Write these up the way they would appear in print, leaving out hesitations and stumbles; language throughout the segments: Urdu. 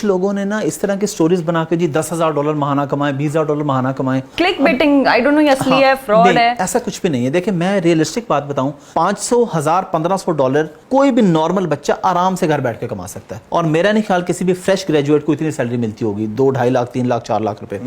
کچھ لوگوں نے نا اس طرح کی سٹوریز بنا کے جی $10,000 ماہانہ کمائیں, $20,000 ماہانہ کمائیں. Click betting, I don't know یہ اصلی ہے فراڈ ہے, ایسا کچھ بھی نہیں ہے. دیکھیں میں ریئلسٹک بات بتاؤں, $500, $1,000, $1,500 کوئی بھی نارمل بچہ آرام سے گھر بیٹھ کے کما سکتا ہے. اور میرا نہیں خیال کسی بھی فریش گریجویٹ کو اتنی سیلری ملتی ہوگی, 2, 2.5 لاکھ, 3 لاکھ, 4 لاکھ روپے,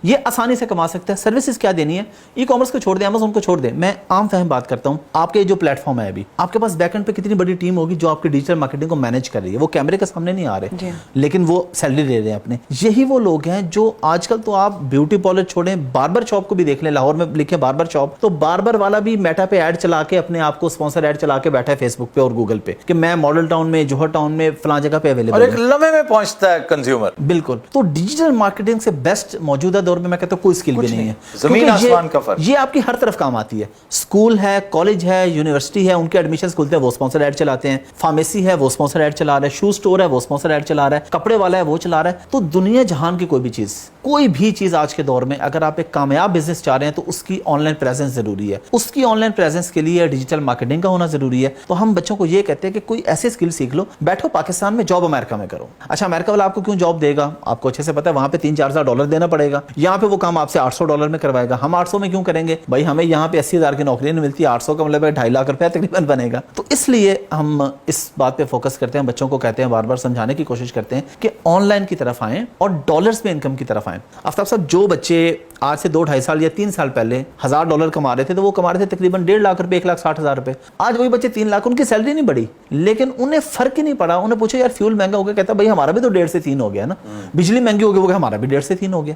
یہ آسانی سے کما سکتا ہے. سروسز کیا دینی ہے, ای کامرس کو چھوڑ دیں, Amazon کو چھوڑ دیں. میں عام فہم بات کرتا ہوں, آپ کے جو پلیٹ فارم ہے ابھی, آپ کے پاس بیک اینڈ پہ کتنی بڑی ٹیم ہوگی جو آپ کی ڈیجیٹل مارکیٹنگ کو مینیج کر رہی ہے. وہ کیمرے کے سامنے نہیں آ رہے لیکن وہ سیلری لے رہے ہیں اپنے. یہی وہ لوگ ہیں جو آج کل, تو آپ بیوٹی پارلر چھوڑیں, باربر شاپ کو بھی دیکھ لیں, لاہور میں لکھیں باربر شاپ, تو باربر والا بھی میٹا پہ ایڈ چلا کے اپنے آپ کو اسپانسر ایڈ چلا کے بیٹھا ہے فیس بک پہ اور گوگل پہ کہ میں ماڈل ٹاؤن میں, جوہر ٹاؤن میں, فلاں جگہ پہ اویلیبل اور ایک لمحے میں پہنچتا ہے کنزیومر. بالکل. تو ڈیجیٹل مارکیٹنگ سے بیسٹ موجودہ دور میں کہتا ہوں کوئی اسکل بھی نہیں ہے. زمین آسمان کا فرق. یہ آپ کی ہر طرف کام آتی ہے. اسکول ہے, کالج ہے, یونیورسٹی ہے, ان کے ایڈمیشنز کھلتے ہیں, وہ اسپانسر ایڈ چلاتے ہیں. فارمیسی ہے, وہ اسپانسر ایڈ چلا رہا ہے. شو اسٹور ہے, وہ اسپانسر ایڈ چلا رہا ہے. کپڑے والا ہے, وہ چلا رہا ہے. تو دنیا جہان کی کوئی بھی چیز آج کے دور میں اگر آپ ایک کامیاب بزنس چاہ رہے ہیں تو اس کی آن لائن پریزنس ضروری ہے. اس کی آن لائن پریزنس کے لیے ڈیجیٹل مارکیٹنگ کا ہونا ضروری ہے. تو ہم بچوں کو یہ کہتے ہیں کہ کوئی ایسے اسکل سیکھ لو, بیٹھو پاکستان میں, جاب امریکہ میں کرو. اچھا امریکہ والا آپ کو کیوں جاب دے گا, آپ کو اچھے سے پتا ہے, وہاں پہ $3,000-4,000 دینا پڑے گا. یہاں پہ وہ کام آپ سے $800 میں کروائے گا. ہم 800 میں کیوں کریں گے بھائی, ہمیں یہاں پہ 80,000 کی نوکری نہیں ملتی, 800 کا مطلب ہے 2.5 لاکھ روپے تقریباً بنے گا. تو اس لیے ہم اس بات پہ فوکس کرتے ہیں, بچوں کو کہتے ہیں, بار بار سمجھانے کی کوشش کرتے ہیں کہ آن لائن کی طرف آئیں اور ڈالرز میں انکم کی طرف آئیں. آفتاب صاحب, جو بچے آج سے 2-2.5 سال یا 3 سال پہلے $1,000 کما رہے تھے تو وہ کما رہے تھے تقریباً 1.5 لاکھ روپے, 1,60,000 روپے. آج وہی بچے 3 لاکھ, ان کی سیلری نہیں بڑھی لیکن انہیں فرق ہی نہیں پڑا. انہیں پوچھا یار فیول مہنگا ہو گیا, کہتا بھائی ہمارا بھی تو 1.5 سے 3 ہو گیا نا, بجلی مہنگی ہو گئی, وہ ہمارا بھی 1.5 سے 3 ہو گیا.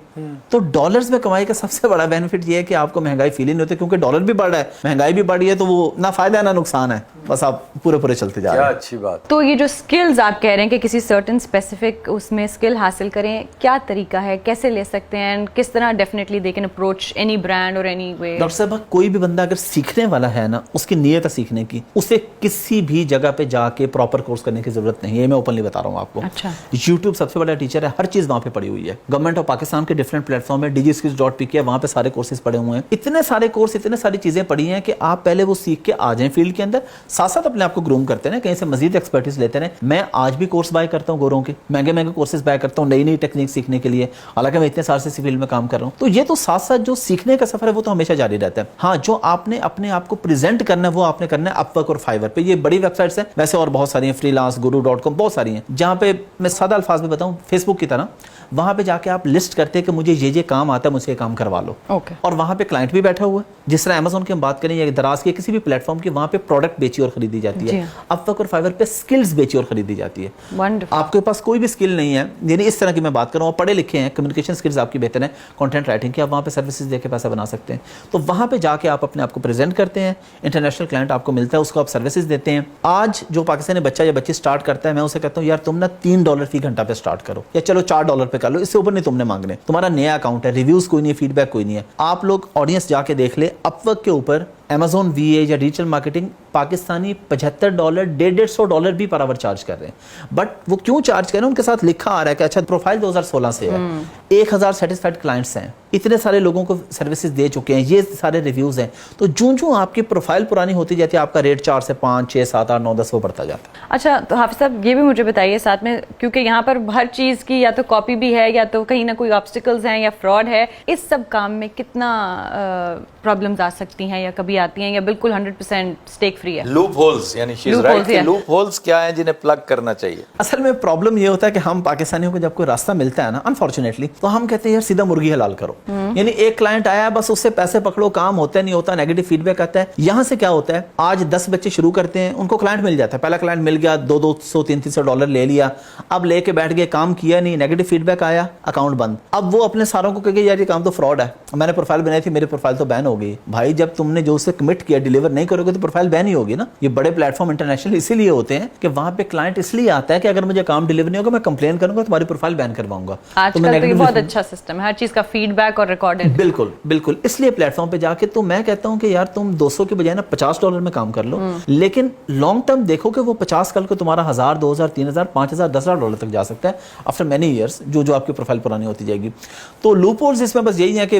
تو ڈالرز میں کمائی کا سب سے بڑا بینیفٹ یہ ہے کہ آپ کو مہنگائی فیل ہی نہیں ہوتی, کیونکہ ڈالر بھی بڑھ رہا ہے, مہنگائی بھی بڑھ رہی ہے, تو وہ نہ فائدہ ہے نہ نقصان ہے, بس آپ پورے چلتے جا رہے ہیں. اچھی بات. تو یہ جو اسکلز آپ کہہ رہے ہیں کہ کسی سرٹن اسپیسیفک اس میں اسکل حاصل کریں, کیا طریقہ ہے, کیسے لے سکتے ہیں, کس طرح definitely they can approach any brand اور اینی وے؟ ڈاکٹر صاحب, کوئی بھی بندہ اگر سیکھنے والا ہے نا, اس کی نیت ہے سیکھنے کی, اسے کسی بھی جگہ پہ جا کے پراپر کورس کرنے کی ضرورت نہیں ہے. یہ میں اوپنلی بتا رہا ہوں آپ کو. اچھا. یوٹیوب سب سے بڑا ٹیچر ہے, ہر چیز وہاں پہ پڑی ہوئی ہے. گورنمنٹ آف پاکستان کے ڈفرنٹ پلیٹ فارم ہے, DigiSkills.pk ہے, وہاں پہ سارے کورسز پڑے ہوئے ہیں. اتنے سارے کورس, اتنے ساری چیزیں پڑھی ہیں کہ آپ پہلے وہ سیکھ کے آ جائیں فیلڈ کے اندر, ساتھ ساتھ اپنے آپ کو گروم کرتے ہیں, کہیں سے مزید ایکسپرٹیز لیتے ہیں. میں آج بھی کورس بائی کرتا ہوں گوروں کے, مہنگے کورسز بائی کرتا ہوں نئی ٹیکنیک سیکھنے کے لیے, حالانکہ میں اتنے سال سے فیلڈ میں کام کر رہا ہوں. تو یہ تو ساتھ ساتھ جو سیکھنے کا سفر ہے وہ تو ہمیشہ جاری رہتا ہے. ہاں, جو آپ نے اپنے آپ کو پریزنٹ کرنا ہے وہ آپ نے کرنا ہے اپ ورک اور فائیور پہ. یہ بڑی ویب سائٹس ہیں, ویسے اور بہت ساری ہیں, freelance.guru.com, بہت ساری ہیں, جہاں پہ میں سادہ الفاظ میں بتاؤں, فیس بک کی طرح وہاں پہ جا کے آپ لسٹ کرتے ہیں کہ مجھے یہ کام آتا ہے, مجھ سے یہ کام کروا لو. اور وہاں پہ کلائنٹ بھی بیٹھا ہوا ہے, جس طرح Amazon کی ہم بات کریں یا دراز کے کسی بھی پلیٹ فارم کی, وہاں پہ پروڈکٹ بیچی اور خریدی جاتی ہے. اپ ورک اور فائیور پہ سکلز بیچی اور خریدی جاتی ہے. آپ کے پاس کوئی بھی سکل نہیں ہے, یعنی اس طرح کی میں بات کر رہا ہوں, پڑھے لکھے ہیں, کمیونیکیشن سکلز آپ کی بہتر ہیں, کنٹینٹ رائٹنگ کی, آپ وہاں پہ سروسز دے کے پیسہ بنا سکتے ہیں. تو وہاں پہ جا کے آپ اپنے آپ کو پریزنٹ کرتے ہیں, انٹرنیشنل کلائنٹ آپ کو ملتا ہے, اس کو آپ سروسز دیتے ہیں. آج جو پاکستانی بچہ یا بچی اسٹارٹ کرتا ہے, میں اسے کہتا ہوں یار تم نا $3 فی گھنٹہ پہ اسٹارٹ کرو, یا چلو $4 پہ کر لو, اس سے اوپر نہیں تم نے مانگنے. تمہارا نیا اکاؤنٹ ہے, ریویوز کوئی نہیں ہے, فیڈ بیک کوئی نہیں ہے. آپ لوگ آڈینس جا کے دیکھ لے, اپ ورک کے اوپر Amazon VA یا ڈیجیٹل مارکیٹنگ پاکستانی $75 $150 بھی پر آور چارج کر رہے ہیں. بٹ وہ کیوں چارج کر رہے ہیں, ان کے ساتھ لکھا آ رہا ہے کہ اچھا پروفائل 2016 سے ہے, 1000 سیٹسفائڈ کلائنٹس ہیں, اتنے سارے لوگوں کو سروسز دے چکے ہیں, یہ سارے ریویوز ہیں. تو جوں آپ کی پروفائل پرانی ہوتی جاتی ہے, آپ کا ریٹ 4 سے 5 6 7 8 9 10 وہ بڑھتا جاتا ہے. اچھا, تو حافظ صاحب یہ بھی مجھے بتائیے ساتھ میں, کیونکہ یہاں پر ہر چیز کی یا تو کاپی بھی ہے یا تو کہیں نہ کوئی آبسٹیکلز ہیں یا فراڈ ہے, اس سب کام میں کتنا پرابلمز آ سکتی ہیں یا کبھی آتی ہیں, یا بالکل 100% اسٹیک فری ہے؟ لوپ ہولز, یعنی شی از رائٹ کہ لوپ ہولز کیا ہیں جنہیں پلگ کرنا چاہیے. اصل میں پرابلم یہ ہوتا ہے کہ ہم پاکستانیوں کو جب کوئی راستہ ملتا ہے نا, انفارچونیٹلی, تو ہم کہتے ہیں یار سیدھا مرغی حلال کرو. یعنی ایک کلائنٹ آیا, بس اس سے پیسے پکڑو, کام ہوتا نہیں ہوتا, نیگیٹو فیڈ بیک آتا ہے. یہاں سے کیا ہوتا ہے, آج 10 بچے شروع کرتے ہیں, ان کو کلائنٹ مل جاتا ہے, پہلا کلائنٹ مل گیا, $200 $300 لے لیا, اب لے کے بیٹھ گئے, کام کیا نہیں, نیگیٹو فیڈ بیک آیا, اکاؤنٹ بند. اب وہ اپنے ساروں کو کہے یار یہ کام تو فراڈ ہے, میں نے پروفائل بنائی تھی, میری پروفائل تو بین ہو گئی. بھائی جب تم نے جو اسے کمٹ کیا ڈیلیور نہیں کرو گے تو پروفائل بین ہی ہوگی نا. یہ بڑے پلیٹ فارم انٹرنیشنل اسی لیے ہوتے ہیں کہ وہاں پہ کلائنٹ اس لیے آتا ہے کہ اگر مجھے کام ڈیلیور نہیں ہوگا میں کمپلین کروں گا, تمہاری پروفائل بین کرواؤں گا. آج کل تو یہ بہت اچھا سسٹم ہے, ہر چیز کا فیڈ بیک اور ریکارڈنگ. بالکل اس لیے پلیٹ فارم پہ جا کے تو میں کہتا ہوں کہ یار تم 200 کے بجائے نا $50 میں کام کر لو, لیکن لانگ ٹرم دیکھو کہ وہ 50 کل کو تمہارا 1000 2000 3000 5000 $10,000 تک جا سکتا ہے آفٹر مینی ایئرس, جو آپ کی پروفائل پرانی ہوتی جائے گی. تو لوپ ہولز اس میں بس یہی ہے کہ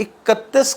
31